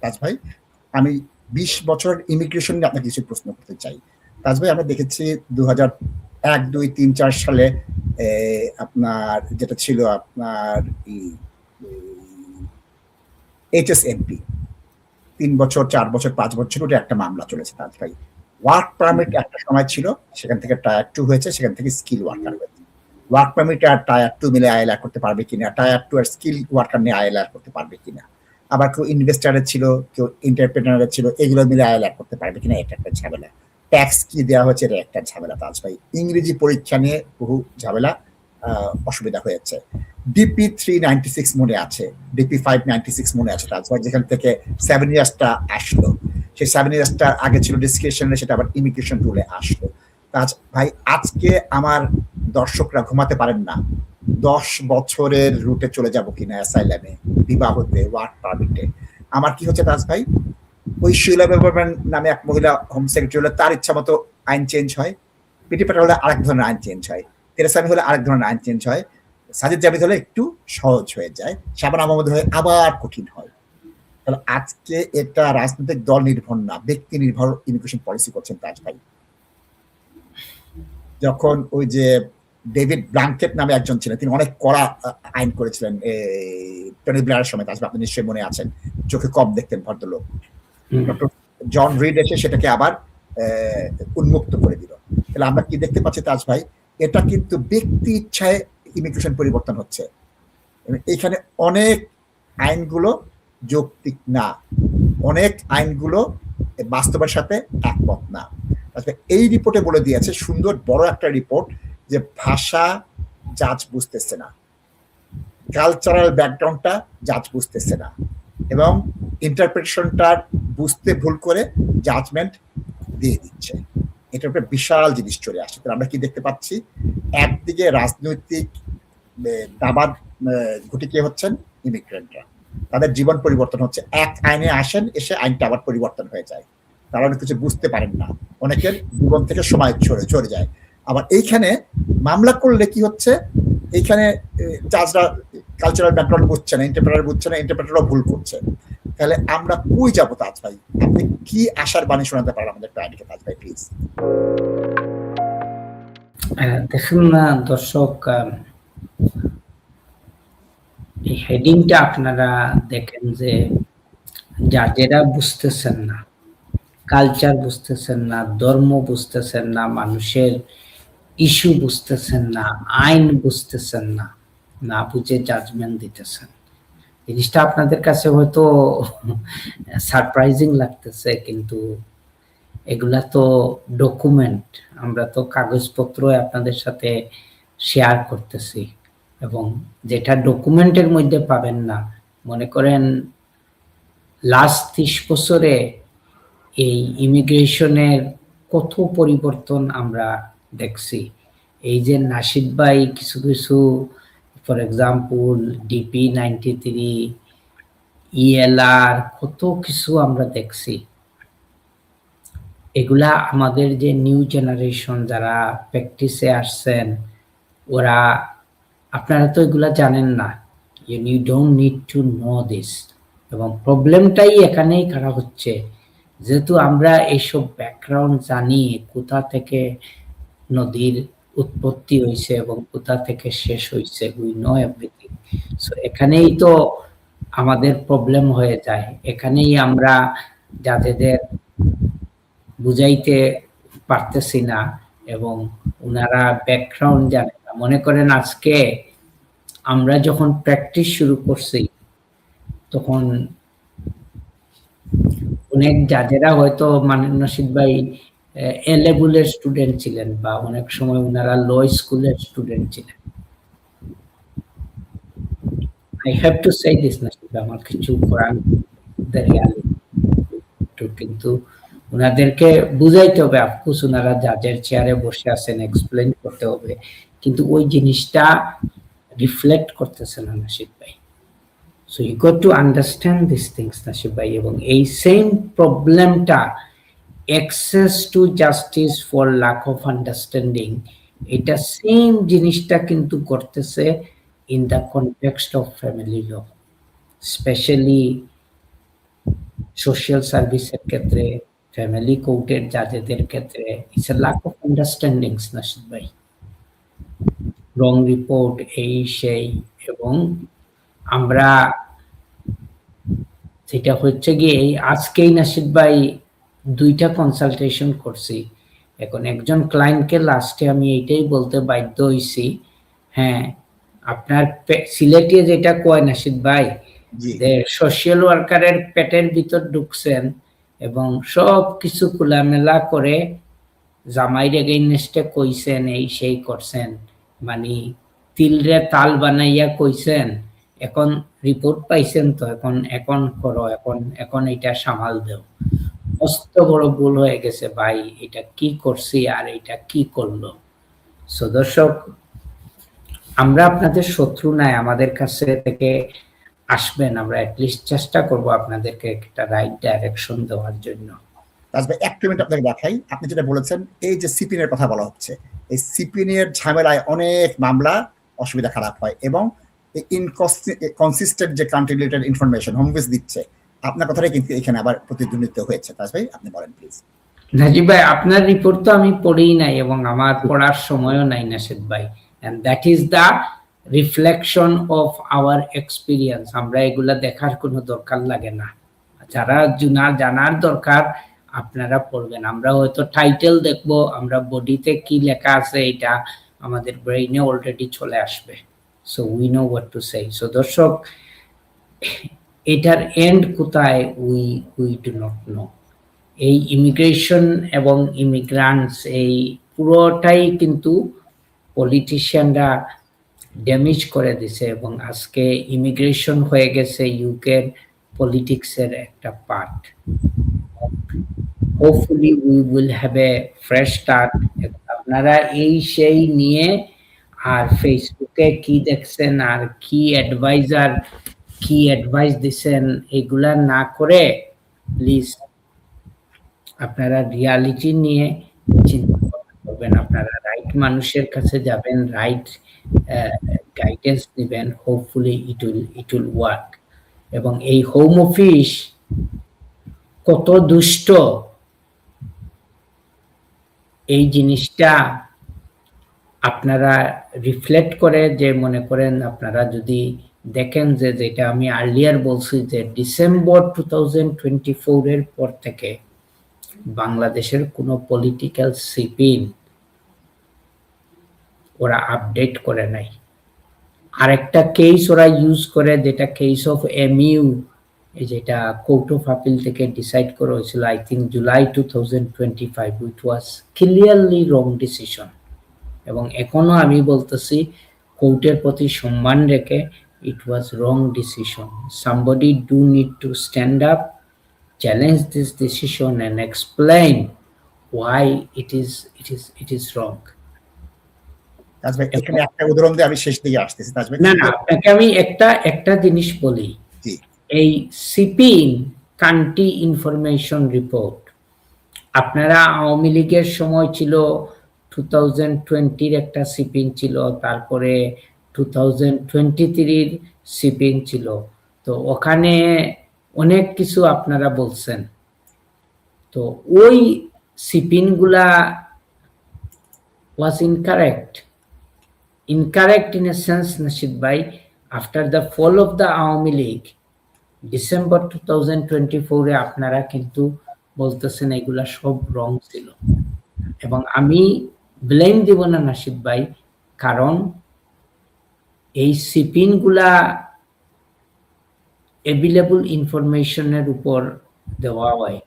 তাজ ভাই, আমি 20 বছরের ইমিগ্রেশন নিয়ে আপনাকে কিছু প্রশ্ন করতে চাই। তাজ ভাই, আমরা দেখেছি 2001, 2, 3, 4 সালে আপনার যেটা ছিল আপনার HSMP 3 বছর, 4 বছর, 5 বছর ওটা একটা মামলা চলেছে তাজ ভাই। ওয়ার্ক পারমিট একটা সময় ছিল, সেখান থেকে টায়ার 2 হয়েছে, সেখান থেকে স্কিল ওয়ার্কার হয়েছে। ওয়ার্ক পারমিট আর টায়ার 2 মিলে আইএলআর করতে পারবে কিনা, টায়ার 2 আর স্কিল ওয়ার্কার নিয়ে আইএলআর করতে পারবে কিনা, আবার কেউ ইনভেস্টারের ছিল, কেউ এন্টারপ্রেনারের ছিল, এগুলো মিলে আইএলআর করতে পারবে কিনা, এটা একটা ঝামেলা। ট্যাক্স কি দেওয়া হয়েছে, এটা একটা ঝামেলা তাজ ভাই। ইংরেজি পরীক্ষা নিয়ে বহু ঝামেলা, অসুবিধা হয়েছে। ডিপি 396 মনে আছে, ডিপি 596 মনে আছে তাজ ভাই, যেখান থেকে 7 ইয়ার্সটা আসলো। সেই 7 ইয়ার্সটা আগে ছিল ডিসক্রিপশনে, সেটা আবার ইমিগ্রেশন রুলে আসলো। তাজ ভাই, আজকে আমার দর্শকরা ঘুমাতে পারেন না, 10 বছরের রুটে চলে যাব কিনা, অ্যাসাইলামে, বিবাহতে, ওয়ার্ক পারমিটে। আমার কি হচ্ছে তাজ ভাই, ওই শৈলা বেগম নামে এক মহিলা হোম সেক্রেটারি হলে তার ইচ্ছা মতো আইন চেঞ্জ হয়, পিটি প্যাটেল হলে আরেক ধরনের আইন চেঞ্জ হয়, তেরেসা মে হলে আরেক ধরনের আইন চেঞ্জ হয়, সাজিদ জাভিদ হলে একটু সহজ হয়ে যায়, শাবানা মাহমুদ হয়ে আবার কঠিন হয়। তাহলে আজকে এটা রাজনৈতিক দল নির্ভর না, ব্যক্তি নির্ভর ইমিগ্রেশন পলিসি করছেন তাজ ভাই। যখন ওই যে ডেভিড ব্ল্যাঙ্কেট নামে একজন ছিলেন, তিনি অনেক কড়া আইন করেছিলেন টনি ব্লেয়ারের সময়, তাজ ভাই আপনি নিশ্চয়ই মনে আছেন, চোখে কম দেখতেন ভদ্রলোক। ডক্টর জন রিড এসে সেটাকে আবার উন্মুক্ত করে দিল। তাহলে আমরা কি দেখতে পাচ্ছি তাজ ভাই, এটা কিন্তু ব্যক্তি ইচ্ছায় ইমিগ্রেশন পরিবর্তন হচ্ছে। এখানে অনেক আইনগুলো যৌক্তিক না, অনেক আইনগুলো বাস্তবের সাথে একমত না। এই রিপোর্টে বলে দিয়েছে, সুন্দর বড় একটা রিপোর্ট, যে ভাষা জাজ বুঝতেছে না, কালচারাল ব্যাকগ্রাউন্ডটা জাজ বুঝতেছে না, এবং ইন্টারপ্রিটেশনটা বুঝতে ভুল করে জাজমেন্ট দিয়ে দিচ্ছে। এটা একটা বিশাল জিনিস চলে আসছে। আমরা কি দেখতে পাচ্ছি, একদিকে রাজনৈতিক দাবার ঘটিকে হচ্ছেন ইমিগ্রেন্টরা, তাদের জীবন পরিবর্তন হচ্ছে, এক আইনে আসেন, এসে আইনটা আবার পরিবর্তন হয়ে যায়, তারা অনেক কিছু বুঝতে পারেন না, অনেকের জীবন থেকে সময় চলে যায়। আবার এইখানে মামলা করলে কি হচ্ছে, এইখানে জাজরা কালচারাল ব্যাকগ্রাউন্ড বুঝছে না, ইন্টারপ্রেটার বুঝছে না, ইন্টারপ্রেটারও ভুল করছে। তাহলে আমরা কই যাবো তাজ ভাই? আপনি কি আশার বাণী শোনাতে পারেন আমাদের ক্লায়েন্টকে তাজ ভাই, প্লিজ? দেখুন দর্শক, এই হেডিংটা আপনারা দেখেন যে যারা বুঝতেছেন না, কালচার বুঝতেছেন না, ধর্ম বুঝতেছেন না, মানুষের ইস্যু বুঝতেছেন না, আইন বুঝতেছেন না, না বুঝে জাজমেন্ট দিতেছেন। জিনিসটা আপনাদের কাছে হয়তো সারপ্রাইজিং লাগতেছে, কিন্তু এগুলা তো ডকুমেন্ট, আমরা তো কাগজপত্র আপনাদের সাথে শেয়ার করতেছি, এবং যেটা ডকুমেন্টের মধ্যে পাবেন না, মনে করেন লাস্ট 30 বছরে এই ইমিগ্রেশনের কত পরিবর্তন আমরা দেখছি। এই যে নাশিদ ভাই কিছু কিছু, ফর এক্সাম্পল ডিপি 93, ইএলআর, কত কিছু আমরা দেখছি। এগুলা আমাদের যে নিউ জেনারেশন যারা প্র্যাকটিসে আসছেন, ওরা, আপনারা তো এগুলা জানেন না, you don't need to know this. এবং প্রবলেমটাই এখানেই খারাপ হচ্ছে, যেহেতু আমরা এইসব ব্যাকগ্রাউন্ড জানি, কোথা থেকে নদীর উৎপত্তি হয়েছে এবং কোথা থেকে শেষ হয়েছে, উই নো এভরিথিং। সো এখানেই তো আমাদের প্রবলেম হয়ে যায়, এখানেই আমরা যাদের বুঝাইতে পারতেছি না, এবং ওনারা ব্যাকগ্রাউন্ড জানে না। মনে করেন আজকে আমরা যখন প্র্যাকটিস শুরু করছি, তখন অনেক যারা হয়তো নাশিদ ভাই এ লেভেলের স্টুডেন্ট ছিলেন, বা অনেক সময় ওনারা ল স্কুলের স্টুডেন্ট ছিলেন। I have to say this, nasheed ভাই, আমার কিছু করার, কিন্তু ওনাদেরকে বুঝাইতে হবে, অফকোর্স ওনারা জাজের চেয়ারে বসে আছেন, এক্সপ্লেন করতে হবে, কিন্তু ওই জিনিসটা রিফ্লেক্ট করতেছে না নাশিদ ভাই। So you got to understand this things Nashid ভাই। এবং এই সেম প্রবলেমটা, access to justice for lack of understanding, এটা সেম জিনিসটা কিন্তু করতেছে in the context of family law, specially social সার্ভিসের ক্ষেত্রে, ফ্যামিলি কোর্টের জাজেদের ক্ষেত্রে it's a lack of understandings Nashid ভাই। রং রিপোর্ট এই সেই, এবং আমরা যেটা হচ্ছে গিয়ে আজকেই নাশিদ ভাই 2টা কনসালটেশন করছি। এখন একজন ক্লায়েন্টকে লাস্টে আমি এইটাই বলতে বাধ্য হইছি, হ্যাঁ আপনার সিলেটে যেটা কয় নাশিদ ভাই, যে সোশ্যাল ওয়ার্কারের পেটের ভিতর ঢুকছেন এবং সব কিছু খোলামেলা করে জামাইর এগেইনস্টে কইছেন, এই সেই করছেন, মানে তিলরে তাল বানাইয়া কইছেন, এখন রিপোর্ট পাইছেন তো এখন করো, এখন এটা সামাল দেও। মস্ত বড় ভুল হয়ে গেছে ভাই, এটা কি করছি আর এটা কি করলো। সো দর্শক, আমরা আপনাদের শত্রু নাই, আমাদের কাছে থেকে আসবেন, আমরা অ্যাটলিস্ট চেষ্টা করব আপনাদেরকে একটা রাইট ডাইরেকশন দেওয়ার জন্য। একটু মিনিট আপনাকে দেখাই, আপনি যেটা বলেছেন এই যে সিপিএন এর কথা বলা হচ্ছে, এই সিপিএন এর ঝামেলায় অনেক মামলা অসুবিধা খারাপ হয় এবং ইনকনসিস্টেন্ট যে country related information home office দিচ্ছে, আপনার কথাটাই কিন্তু এখানে আবার প্রতিদ্বন্দ্বিতা হয়েছে। তাজ ভাই আপনি বলেন প্লিজ। নাজিব ভাই, আপনার রিপোর্ট তো আমি পড়েই নাই এবং আমার পড়ার সময়ও নাই নাশিদ ভাই, and that is the reflection of our experience. আমরা এগুলা দেখার কোনো দরকার লাগে না, যারা জানার দরকার আপনারা পড়বেন। আমরা হয়তো টাইটেল দেখবো, আমরা বডিতে কি লেখা আছে এটা আমাদের ব্রেইনে অলরেডি চলে আসবে। So we know what to say. So দর্শক, এটার এন্ড কোথায় উই ডু নট নো। এই ইমিগ্রেশন এবং ইমিগ্রান্টস এই পুরোটাই কিন্তু পলিটিশিয়ানরা ড্যামেজ করে দিছে এবং আজকে ইমিগ্রেশন হয়ে গেছে ইউকের পলিটিক্সের একটা part. Hopefully we will have a fresh start. আপনারা এই সেই নিয়ে আর ফেসবুকে কি দেখছেন আর কি অ্যাডভাইস দিচ্ছেন এগুলা না করে প্লিজ আপনারা রিয়ালিটি নিয়ে চিন্তা করবেন, আপনারা রাইট মানুষের কাছে যাবেন, রাইট গাইডেন্স নেবেন, হোপফুলি ইট উইল ওয়ার্ক। এবং এই হোম অফিস কত দুষ্ট এই জিনিসটা আপনারা রিফ্লেক্ট করে, যে মনে করেন আপনারা যদি দেখেন যে যেটা আমি আর্লিয়ার বলছি যে ডিসেম্বর 2024 এর পর থেকে বাংলাদেশের কোনো পলিটিক্যাল সিপিন ওরা আপডেট করে নাই। আরেকটা কেস ওরা ইউজ করে, যেটা কেস অফ এমইউ, যেটা কোর্ট অফ আপিল থেকে ডিসাইড করা হয়েছিল I think July 2025, which was clearly wrong decision. এবং এখনো আমি বলতেছি কোর্টের প্রতি সম্মান রেখে it was wrong decision. Somebody do need to stand up, challenge this decision and explain why it is wrong. এখানে একটা উদাহরণ দিয়ে আমি শেষ দিকে আসতেছি। না আপনাকে আমি একটা জিনিস বলি, এই সিপিন কান্ট্রি ইনফরমেশন রিপোর্ট আপনারা আওয়ামী লীগের সময় ছিল 2020 একটা সিপিন ছিল, তারপরে 2023 সিপিন ছিল, তো ওখানে অনেক কিছু আপনারা বলছেন। তো ওই সিপিন গুলা was incorrect in a sense nasheed ভাই, after the fall of the Awami League December 2024 এ আপনারা কিন্তু বলতেছেন এগুলা সব রং ছিল। এবং আমি ব্লেম দিব না নাশিদ ভাই, কারণ এই সিপিন গুলা অ্যাভেলেবল ইনফরমেশনের উপর দেওয়া হয়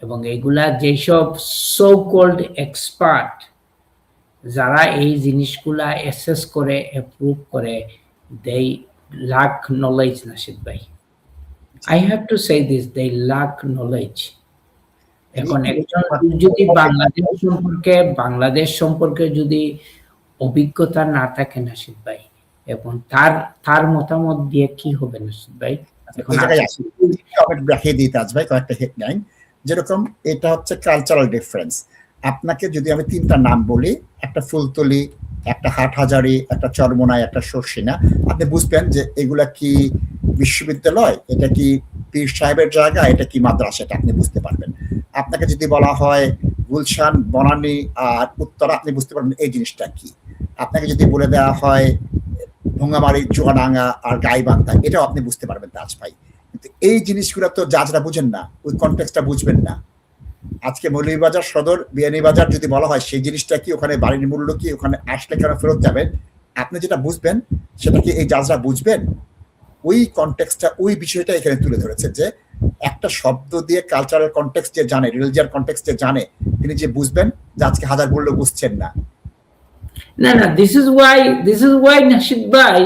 এবং এগুলা যেসব সো কল্ড এক্সপার্ট যারা এই জিনিসগুলা অ্যাসেস করে অ্যাপ্রুভ করে, they lack knowledge নাশিদ ভাই। I have to say this, they lack knowledge. এখন একজন যদি বাংলাদেশ সম্পর্কে যদি অভিজ্ঞতা না থাকে নাশিদ ভাই, এবং তার মতামত দিয়ে কি হবে নাশিদ ভাই? যেরকম এটা হচ্ছে কালচারাল ডিফারেন্স। আপনাকে যদি আমি 3টা নাম বলি, একটা ফুলতলি, একটা হাটহাজারী, একটা চরমোনাই, একটা শর্ষিনা, আপনি বুঝবেন যে এগুলা কি বিশ্ববিদ্যালয়, এটা কি পীর সাহেবের জায়গা, এটা কি মাদ্রাসা, এটা আপনি বুঝতে পারবেন। আপনাকে যদি বলা হয় গুলশান, বনানী আর উত্তরা, আপনি বুঝতে পারবেন এই জিনিসটা কি। আপনাকে যদি বলে দেওয়া হয় ভোঙ্গামারি, চুয়াডাঙ্গা আর গাইবান্ধা, এটাও আপনি বুঝতে পারবেন তাজ ভাই। কিন্তু এই জিনিসগুলো তো জাজরা বুঝেন না, ওই কনটেক্সটটা বুঝবেন না। আজকে মৌলভীবাজার সদর, বিয়ানীবাজার যদি বলা হয় সেই জিনিসটা কি, ওখানে বাড়ির মূল্য কি, ওখানে আসলে কেন ফেরত যাবেন, আপনি যেটা বুঝবেন সেটা কি এই জাজরা বুঝবেন? ওই কনটেক্সটটা, ওই বিষয়টা এখানে তুলে ধরেছে যে একটা শব্দ দিয়ে কালচারাল কনটেক্সট যে জানে, রিলিজিয়াস কনটেক্সট যে জানে, তিনি যে বুঝবেন যে আজকে হাজার বললেও বুঝছেন না। না না, দিস ইজ ওয়াই নাশিদ ভাই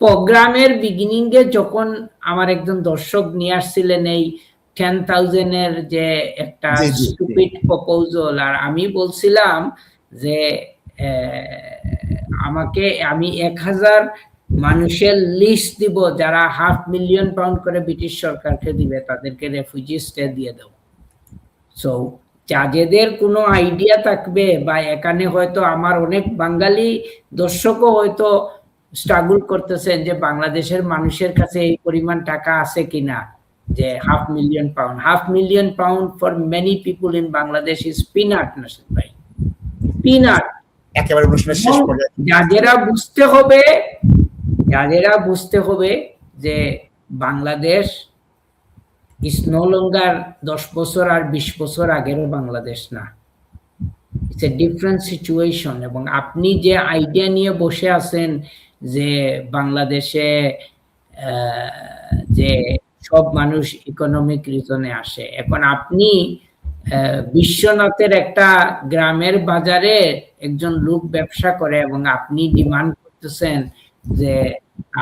প্রোগ্রামের বিগিনিং এ যখন আমার একজন দর্শক নিয়ে আসছিলেন এই 10,000 এর যে একটা স্টুপিড প্রপোজাল, আর আমি বলছিলাম যে আমি 1,000 মানুষের লিস্ট দিব যারা £500,000 করে ব্রিটিশ সরকারকে দিবে, তাদেরকে রেফিউজি স্টে দিয়ে দেব। সো যাদের কোনো আইডিয়া থাকবে, বা এখানে হয়তো আমার অনেক বাঙালি দর্শকও হয়তো স্ট্রাগল করতেছেন যে বাংলাদেশের মানুষের কাছে এই পরিমাণ টাকা আছে কিনা, যে £500,000 for many people in Bangladesh is peanut, nasheed ভাই, পিনাট। একেবারে অনুষ্ঠানের শেষ পর্যায়ে যাদেরা বুঝতে হবে যে বাংলাদেশ ইজ নো লঙ্গার 10 বছর আর 20 বছর আগেরও বাংলাদেশ না, ইটস এ ডিফারেন্ট সিচুয়েশন। এবং আপনি যে আইডিয়া নিয়ে বসে আছেন যে বাংলাদেশে যে সব মানুষ ইকোনমিক রিজনে আসে, এখন আপনি বিশ্বনাথের একটা গ্রামের বাজারে একজন লোক ব্যবসা করে এবং আপনি ডিমান্ড করতেছেন যে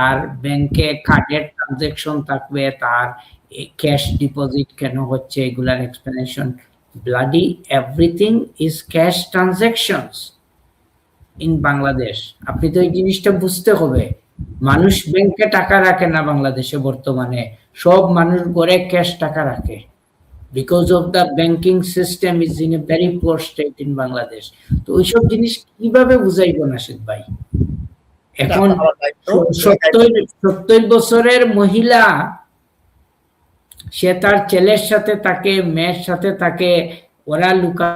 আর ব্যাংকে কার্ডের ট্রানজাকশন থাকবে, তার ক্যাশ ডিপোজিট কেন হচ্ছে, এগুলার explanation. Bloody everything is cash transactions in Bangladesh. আপনি তো এই জিনিসটা বুঝতে হবে। মানুষ ব্যাংকে টাকা রাখে না বাংলাদেশে বর্তমানে, সব মানুষ ঘরে ক্যাশ টাকা রাখে, because of the banking system is in a very poor state in Bangladesh. তো ওইসব জিনিস কিভাবে বুঝাইব নাশিদ ভাই? এখন 70 বছরের মহিলা, সে তার ছেলের সাথে থাকে, মেয়ের সাথে থাকে, ওরা লুকা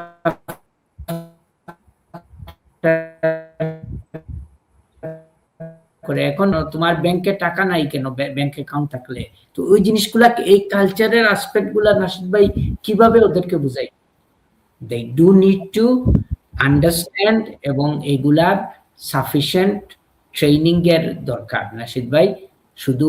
করে, এখন তোমার ব্যাংকে টাকা নাই কেন, ব্যাংক অ্যাকাউন্ট থাকলে। তো ওই জিনিসগুলা, এই কালচারের অ্যাসপেক্ট গুলা নাশিদ ভাই কিভাবে ওদেরকে বুঝাই? They do need to understand, এবং এগুলার সাফিসিয়েন্ট ট্রেনিং এর দরকার নাশিদ ভাই। শুধু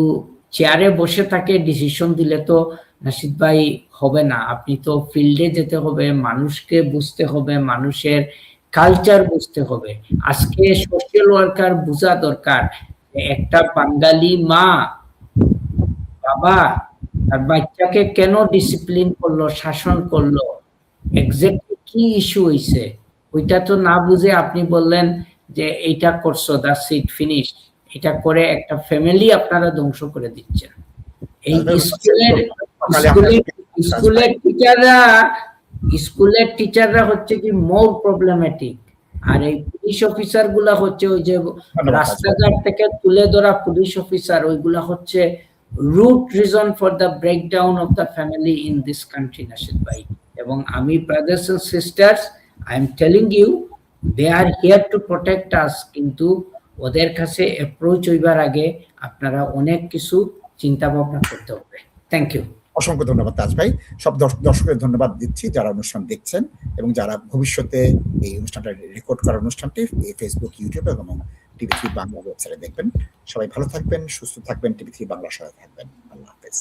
চেয়ারে বসে থাকে ডিসিশন দিলে তো নাশিদ ভাই হবে না, আপনি তো ফিল্ডে যেতে হবে, মানুষকে বুঝতে হবে, মানুষের কালচার বুঝতে হবে। আজকে সোশ্যাল ওয়ার্কার বোঝা দরকার, একটা বাঙালি মা বাবা তার বাচ্চাকে কেন ডিসিপ্লিন করলো, শাসন করলো, এক্স্যাক্টলি কি ইস্যু হইছে, ওইটা তো না বুঝে আপনি বললেন যে এইটা করছো, দ্যাটস ইট, ফিনিশ। এটা করে একটা ফ্যামিলি আপনারা ধ্বংস করে দিচ্ছেন। এই স্কুলের টিচাররা হচ্ছে কি মোর প্রবলেমেটিক, আর এই পুলিশ অফিসার গুলা হচ্ছে ওই যে রাস্তাঘাট থেকে তুলে ধরা পুলিশ অফিসার, ওইগুলা হচ্ছে root reason for the breakdown of the family in this country, nasheed ভাই। এবং আমি brothers and sisters, I am telling you, they are here to protect us, কিন্তু ওদের কাছে অ্যাপ্রোচ হইবার আগে আপনারা অনেক কিছু চিন্তা ভাবনা করতে হবে। Thank you. অসংখ্য ধন্যবাদ তাজ ভাই। সব দর্শকের ধন্যবাদ দিচ্ছি যারা অনুষ্ঠান দেখছেন এবং যারা ভবিষ্যতে এই অনুষ্ঠানটা রেকর্ড করার অনুষ্ঠানটি ফেসবুক, ইউটিউব এবং টিভি3 বাংলা ওয়েবসাইটে দেখবেন। সবাই ভালো থাকবেন, সুস্থ থাকবেন, টিভি3 বাংলার সাথে থাকবেন। আল্লাহ হাফেজ।